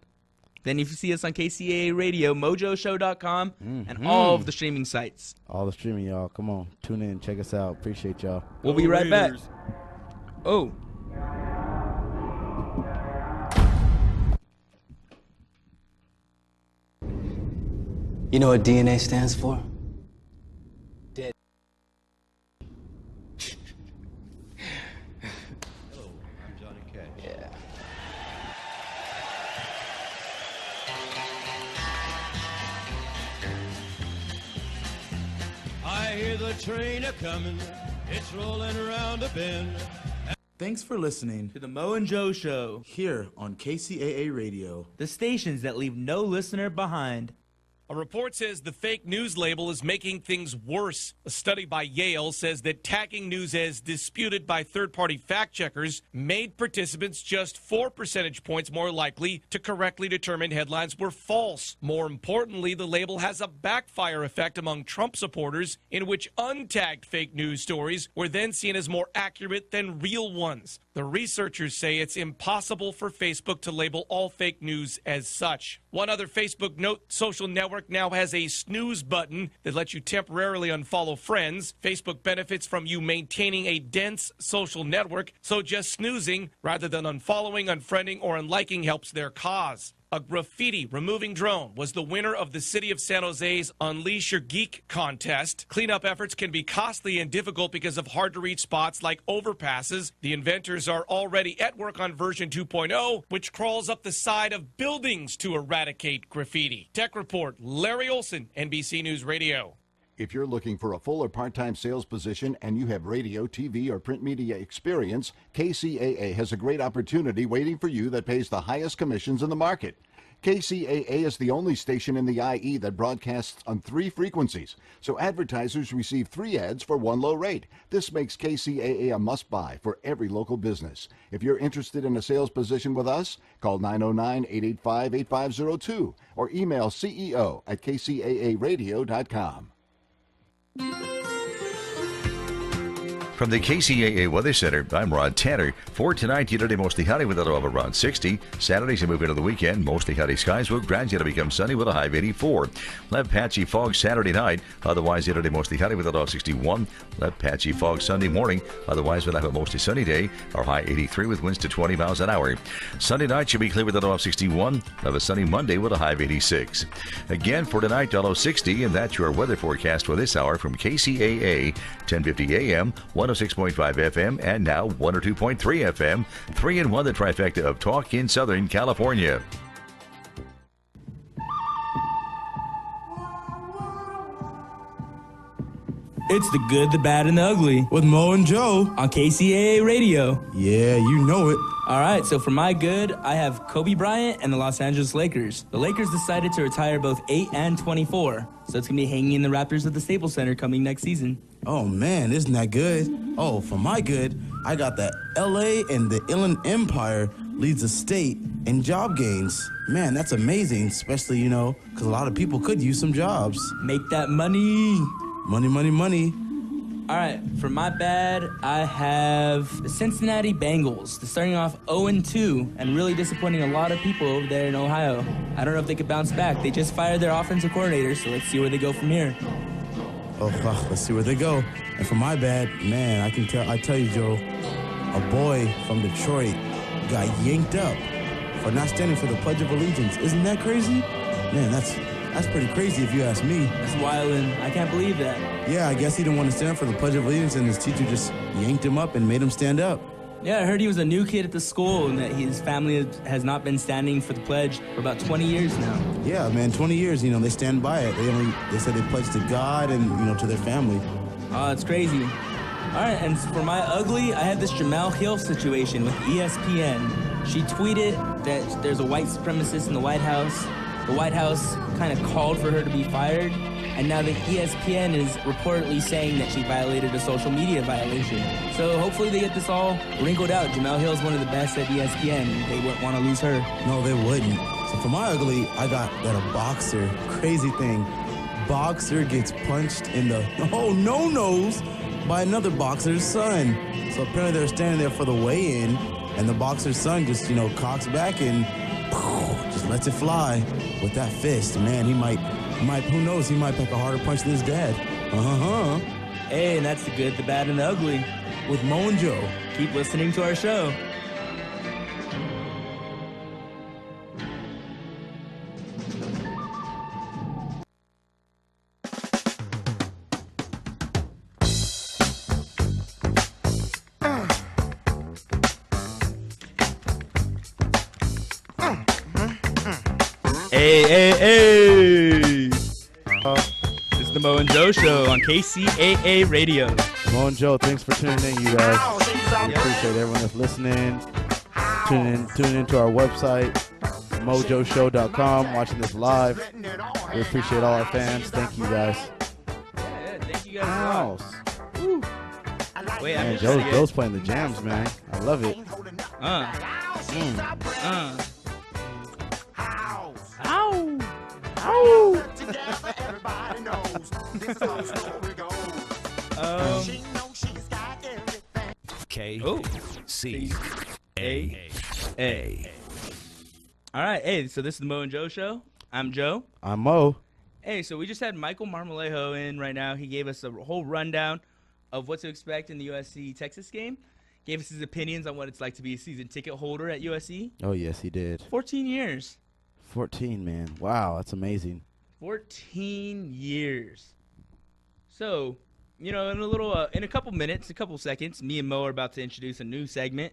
Then if you see us on KCAA Radio, mojoshow.com, and all of the streaming sites. All the streaming, y'all. Come on. Tune in. Check us out. Appreciate y'all. We'll be right back. Raiders. Oh. You know what DNA stands for? Dead. Hello, I'm Johnny Cash. Yeah. I hear the train a-coming, it's rolling around a bend. Thanks for listening To the Mo and Joe Show, here on KCAA Radio. the stations that leave no listener behind. A report says the fake news label is making things worse. A study by Yale says that tagging news as disputed by third-party fact-checkers made participants just 4 percentage points more likely to correctly determine headlines were false. More importantly, the label has a backfire effect among Trump supporters in which untagged fake news stories were then seen as more accurate than real ones. The researchers say it's impossible for Facebook to label all fake news as such. One other Facebook social network now has a snooze button that lets you temporarily unfollow friends. Facebook benefits from you maintaining a dense social network, so just snoozing rather than unfollowing, unfriending, or unliking helps their cause. A graffiti removing drone was the winner of the City of San Jose's Unleash Your Geek contest. Cleanup efforts can be costly and difficult because of hard-to-reach spots like overpasses. The inventors are already at work on version 2.0, which crawls up the side of buildings to eradicate graffiti. Tech Report, Larry Olson, NBC News Radio. If you're looking for a full or part-time sales position and you have radio, TV, or print media experience, KCAA has a great opportunity waiting for you that pays the highest commissions in the market. KCAA is the only station in the IE that broadcasts on 3 frequencies, so advertisers receive 3 ads for 1 low rate. This makes KCAA a must-buy for every local business. If you're interested in a sales position with us, call 909-885-8502 or email ceo@kcaaradio.com. From the KCAA Weather Center, I'm Rod Tanner. For tonight, today mostly cloudy with a low of around 60. Saturday, as we move into the weekend, mostly cloudy skies will gradually become sunny with a high of 84. We'll have patchy fog Saturday night. Otherwise, today mostly cloudy with a low of 61. We'll have patchy fog Sunday morning. Otherwise, we'll have a mostly sunny day. Our high 83 with winds to 20 miles an hour. Sunday night should be clear with a low of 61. We'll have a sunny Monday with a high of 86. Again, for tonight, a low of 60, and that's your weather forecast for this hour from KCAA, 1050 AM, 106.5 FM, and now 102.3 FM. 3-in-1, the trifecta of talk in Southern California. It's the good, the bad, and the ugly With Mo and Joe. on KCAA Radio. Yeah, you know it. All right, so for my good, I have Kobe Bryant and the Los Angeles Lakers. The Lakers decided to retire both 8 and 24, so it's going to be hanging in the Raptors at the Staples Center coming next season. Oh, man, isn't that good? Oh, for my good, I got that LA and the Inland Empire leads the state in job gains. Man, that's amazing, especially, because a lot of people could use some jobs. Make that money. Money, money, money. All right, for my bad, I have the Cincinnati Bengals. They're starting off 0-2 and really disappointing a lot of people over there in Ohio. I don't know if they could bounce back. They just fired their offensive coordinator, so let's see where they go from here. Oh, let's see where they go. And for my bad, man, I tell you, Joe, a boy from Detroit got yanked up for not standing for the Pledge of Allegiance. Isn't that crazy? Man, that's pretty crazy if you ask me. That's wild, and I can't believe that. Yeah, I guess he didn't want to stand for the Pledge of Allegiance, and his teacher just yanked him up and made him stand up. Yeah, I heard he was a new kid at the school and that his family has not been standing for the pledge for about 20 years now. Yeah, man, 20 years, they stand by it. They said they pledged to God and, to their family. Oh, it's crazy. All right, and for my ugly, I have this Jamel Hill situation with ESPN. She tweeted that there's a white supremacist in the White House. The White House kind of called for her to be fired, and now the ESPN is reportedly saying that she violated a social media violation. So hopefully they get this all wrinkled out. Jamel Hill is one of the best at ESPN. They wouldn't want to lose her. No, they wouldn't. So for my ugly, I got that a boxer, crazy thing, boxer gets punched in the no-nos by another boxer's son. So apparently they're standing there for the weigh-in, and the boxer's son just, cocks back and just lets it fly with that fist. Man, he might, who knows, he might pack a harder punch than his dad. Hey, and that's the good, the bad, and the ugly with Mo and Joe. Keep listening to our show. Hey. It's the Mo and Joe Show on KCAA Radio. Mo and Joe, thanks for tuning in, you guys. We appreciate everyone that's listening. Tune in to our website, mojoshow.com, watching this live. We appreciate all our fans. Thank you, guys. Yeah, thank you guys. Wait, man, Joe's playing the jams, man. I love it. KCAA. All right, hey, so this is the Mo and Joe Show. I'm Joe. I'm Mo. Hey, so we just had Michael Marmolejo in right now. He gave us a whole rundown of what to expect in the USC Texas game. Gave us his opinions on what it's like to be a season ticket holder at USC. Oh, yes, he did. 14 years. 14, man. Wow, that's amazing. 14 years. So, in a couple minutes, a couple seconds, me and Mo are about to introduce a new segment.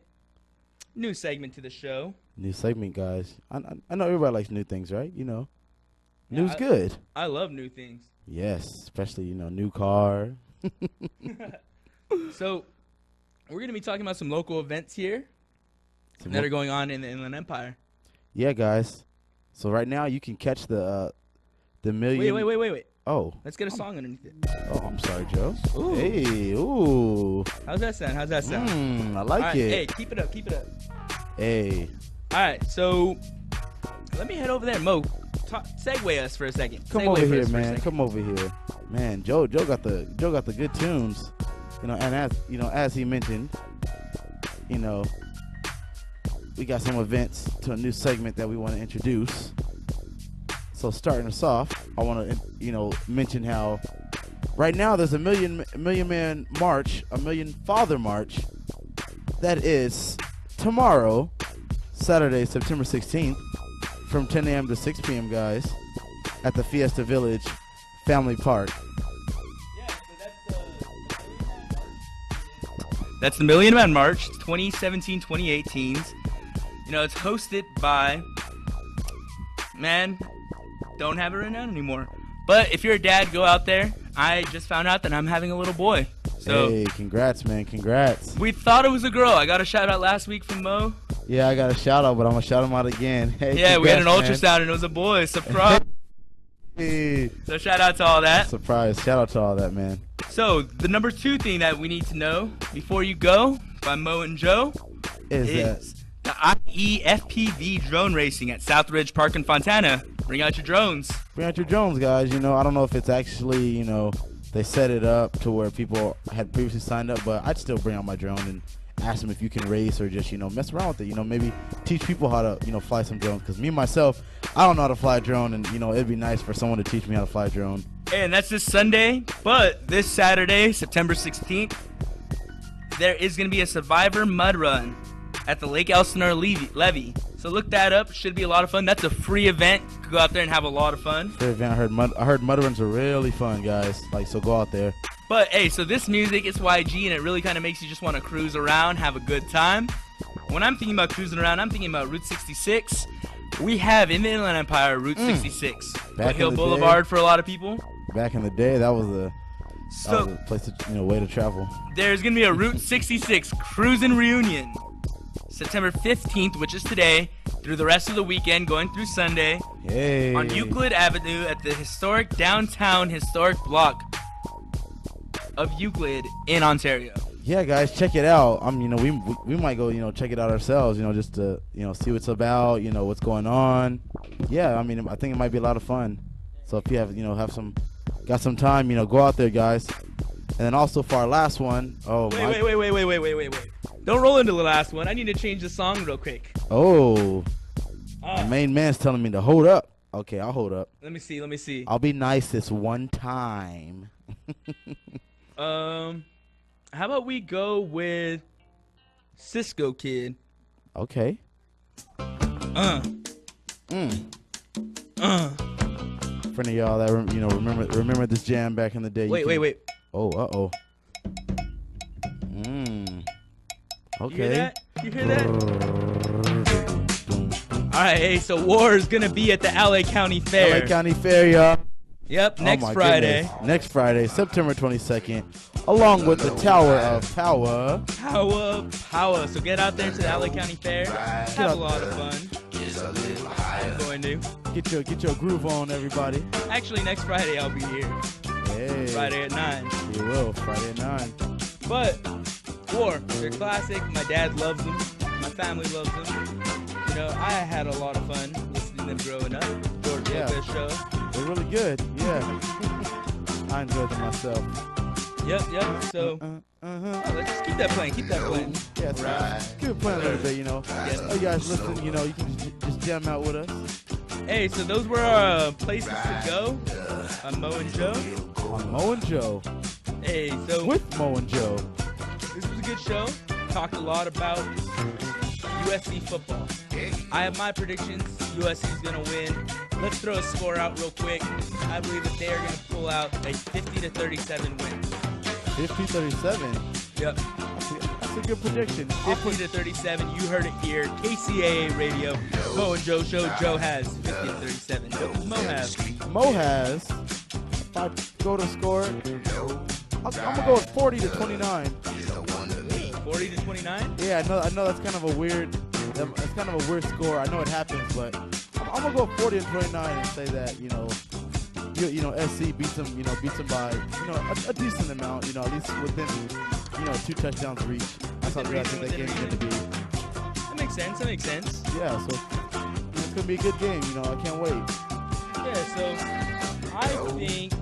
New segment to the show. New segment, guys. I know everybody likes new things, right? New's good. I love new things. Yes, especially, new car. So, we're going to be talking about some local events here that are going on in the Inland Empire. Yeah, guys. So right now you can catch the million. Wait. Oh. Let's get a song underneath it. Oh, I'm sorry, Joe. Ooh. Hey, ooh. How's that sound? I like it. Hey, keep it up. Hey. All right, so let me head over there. Mo, segue us for a second. Come over here, man. Come over here. Man, Joe got the good tunes. And as he mentioned, we got some events to a new segment that we want to introduce. So starting us off, I want to mention how right now there's a million man march, a million father march. That is tomorrow, Saturday, September 16th, from 10 a.m. to 6 p.m. guys, at the Fiesta Village Family Park. That's the Million Man March, 2017-2018. It's hosted by, don't have it written down anymore. But if you're a dad, go out there. I just found out that I'm having a little boy. So hey, congrats, man. Congrats. We thought it was a girl. I got a shout out last week from Mo. Yeah, I got a shout out, but I'm going to shout him out again. Hey, yeah, we had an congrats, ultrasound and it was a boy. Surprise. Hey. So shout out to all that. Surprise. Shout out to all that, man. So the number 2 thing that we need to know before you go by Mo and Joe is the IEFPV drone racing at Southridge Park in Fontana. Bring out your drones. Bring out your drones, guys. I don't know if it's actually, they set it up to where people had previously signed up, but I'd still bring out my drone and ask them if you can race or just, mess around with it. Maybe teach people how to, fly some drones. Because me, myself, I don't know how to fly a drone, and, it'd be nice for someone to teach me how to fly a drone. And that's this Sunday, but this Saturday, September 16th, there is going to be a Survivor Mud Run at the Lake Elsinore Levee. So look that up. Should be a lot of fun. That's a free event. Go out there and have a lot of fun. Free event. I heard mud runs are really fun, guys. So go out there. But hey, so this music is YG, and it really kind of makes you just want to cruise around, have a good time. When I'm thinking about cruising around, I'm thinking about Route 66. We have in the Inland Empire Route 66, Foothill Boulevard for a lot of people. Back in the day, that was a place to, way to travel. There's gonna be a Route 66 cruising reunion, September 15th, which is today, through the rest of the weekend, going through Sunday, on Euclid Avenue at the historic downtown historic block of Euclid in Ontario. Yeah, guys, check it out. We might go, check it out ourselves, just to, see what it's about, what's going on. Yeah, I think it might be a lot of fun. So if you have, got some time, go out there, guys. And then also for our last one, wait. Don't roll into the last one. I need to change the song real quick. Oh. The main man's telling me to hold up. Okay, I'll hold up. Let me see. I'll be nice this one time. How about we go with Cisco Kid? Okay. For any of y'all that remember this jam back in the day. Wait. Oh, Okay. You hear that? right, hey, so War is going to be at the LA County Fair. LA County Fair, y'all. Yep, next my Friday. Goodness. Next Friday, September 22nd, along with the Tower of Power. Power. So get out there to the LA County Fair. Have a lot of fun. I'm going to. Get your groove on, everybody. Actually, next Friday I'll be here. Hey. Friday at 9. You will, Friday at 9. But, War, they're classic. My dad loves them. My family loves them. You know, I had a lot of fun listening to them growing up. George Lopez show. They're really good, yeah. I enjoyed them myself. Yep. So, let's just keep that playing. Yeah, so keep it playing a little bit, you know. You guys listen, you know, you can just jam out with us. Hey, so those were our places to go on Mo and Joe. On Mo and Joe. Hey, so with Mo and Joe. This was a good show. Talked a lot about USC football. I have my predictions. USC is going to win. Let's throw a score out real quick. I believe that they are going to pull out a 50-37 win. 50-37? Yep. That's a good prediction. 50-37. You heard it here. KCAA Radio. Mo and Joe Show. Joe has 50-37. What does Mo have? Mo has, if I go to score, I'm going to go with 40-29. 40-29? Yeah, I know that's kind of a weird score. I know it happens, but I'm gonna go 40-29 and say that you know SC beats them by a decent amount. You know, at least within 2 touchdowns reach. That's how good I think that game's gonna be. That makes sense. Yeah, so it's gonna be a good game. You know, I can't wait. Yeah, so I think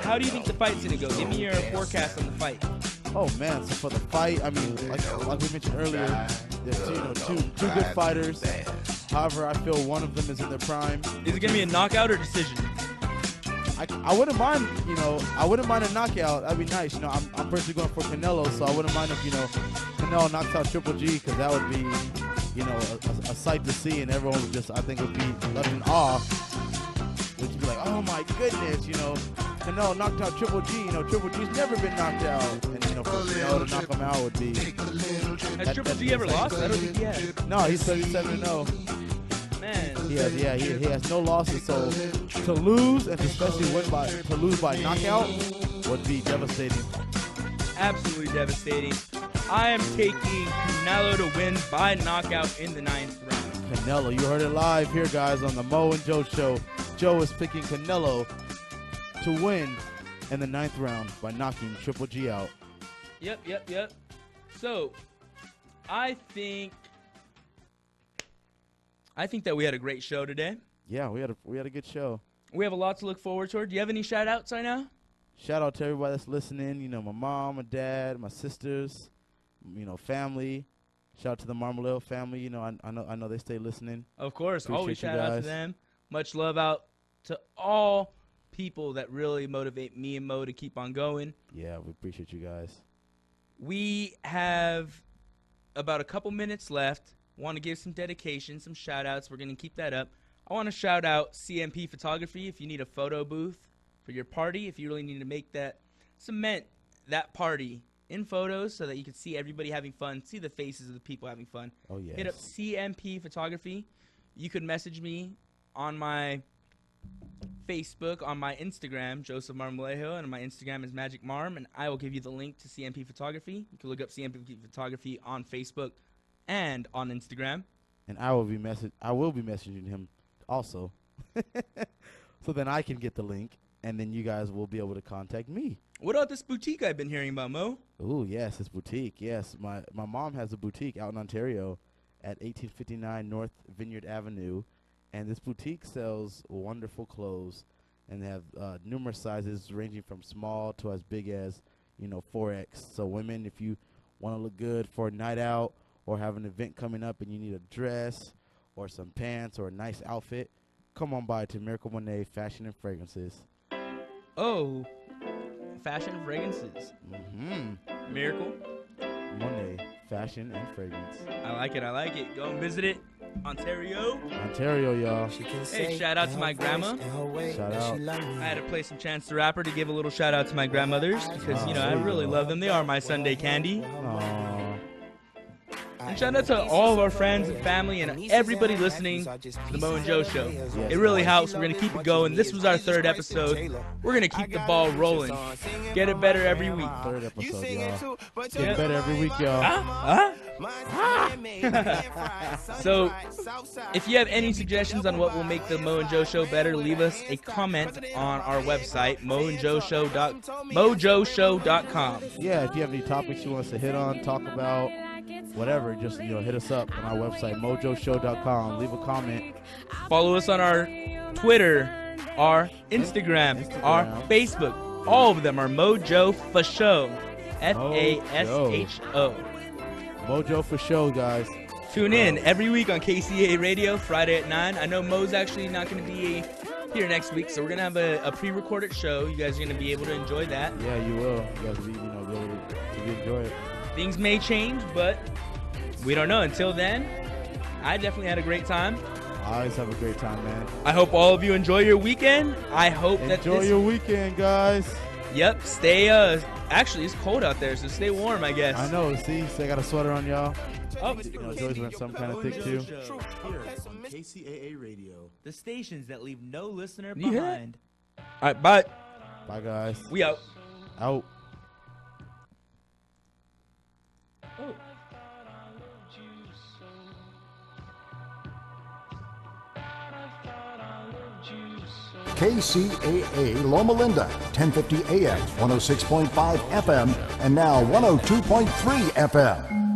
how do you think the fight's gonna go? Give me your forecast on the fight. Oh man, so for the fight, I mean, like we mentioned earlier, there's two good fighters. However, I feel one of them is in their prime. Is it gonna be a knockout or decision? I wouldn't mind, I wouldn't mind a knockout. That'd be nice. I'm personally going for Canelo, so I wouldn't mind if Canelo knocks out Triple G, because that would be a sight to see, and everyone would just, I think, would be left in awe. Would be like, oh my goodness, Canelo knocked out Triple G. Triple G's never been knocked out, and for Canelo to knock him out would be. Has Triple G ever lost? I don't think he has. No, he's 37-0. Man. He has no losses. So to lose, and especially to lose by knockout, would be devastating. Absolutely devastating. I am taking Canelo to win by knockout in the 9th round. Canelo, you heard it live here, guys, on the Mo and Joe Show. Joe is picking Canelo to win in the 9th round by knocking Triple G out. Yep. So, I think that we had a great show today. Yeah, we had a good show. We have a lot to look forward to. Do you have any shout-outs right now? Shout out to everybody that's listening. My mom, my dad, my sisters, family. Shout out to the Marmolejo family. I know they stay listening. Of course, Appreciate always shout out to them. Much love out to all people that really motivate me and Mo to keep on going. Yeah, we appreciate you guys. We have about a couple minutes left. Want to give some dedication, some shout-outs. We're going to keep that up. I want to shout out CMP Photography. If you need a photo booth for your party, if you really need to cement that party in photos so that you can see everybody having fun, see the faces of the people having fun. Oh, yes. Hit up CMP Photography. You could message me on my Facebook, on my Instagram, Joseph Marmolejo, and my Instagram is Magic Marm, and I will give you the link to CMP Photography. You can look up CMP Photography on Facebook and on Instagram. And I will be messaging him also, so then I can get the link, and then you guys will be able to contact me. What about this boutique I've been hearing about, Mo? Oh yes, this boutique. Yes, my mom has a boutique out in Ontario at 1859 North Vineyard Avenue. And this boutique sells wonderful clothes, and they have numerous sizes ranging from small to as big as, 4X. So women, if you want to look good for a night out or have an event coming up and you need a dress or some pants or a nice outfit, come on by to Miracle Monet Fashion and Fragrances. Oh, Fashion and Fragrances. Mm-hmm. Miracle Monet Fashion and Fragrance. I like it. Go and visit it. Ontario, y'all. Hey, shout out to my grandma. Shout out. I had to play some Chance the Rapper to give a little shout out to my grandmothers because, I really love them. They are my Sunday candy. Aww. And shout out to all of our friends and family and everybody listening to the Mo and Joe Show. It really helps. We're going to keep it going. This was our 3rd episode. We're going to keep the ball rolling. Get it better every week. 3rd episode, y'all. Get better every week, y'all. So, if you have any suggestions on what will make the Mo and Joe Show better, leave us a comment on our website, mojoshow.com. Yeah, if you have any topics you want us to hit on, talk about, whatever, just hit us up on our website, mojoshow.com. Leave a comment. Follow us on our Twitter, our Instagram, our Facebook. All of them are Mojo for Show. FASHO. Mojo for Show, guys. Tune in every week on KCAA Radio, Friday at 9. I know Mo's actually not going to be here next week, so we're going to have a pre-recorded show. You guys are going to be able to enjoy that. Yeah, you will. You guys will be able to enjoy it. Things may change, but we don't know. Until then, I definitely had a great time. I always have a great time, man. I hope all of you enjoy your weekend. I hope enjoy your weekend, guys. Yep. Stay. Actually, it's cold out there, so stay warm, I guess. I know. See, I got a sweater on, y'all. Oh, Joy's wearing some kind of thick too. Here on KCAA Radio. The stations that leave no listener behind. All right, bye. Bye, guys. We out. Out. Oh. KCAA Loma Linda, 1050 AM, 106.5 FM, and now 102.3 FM.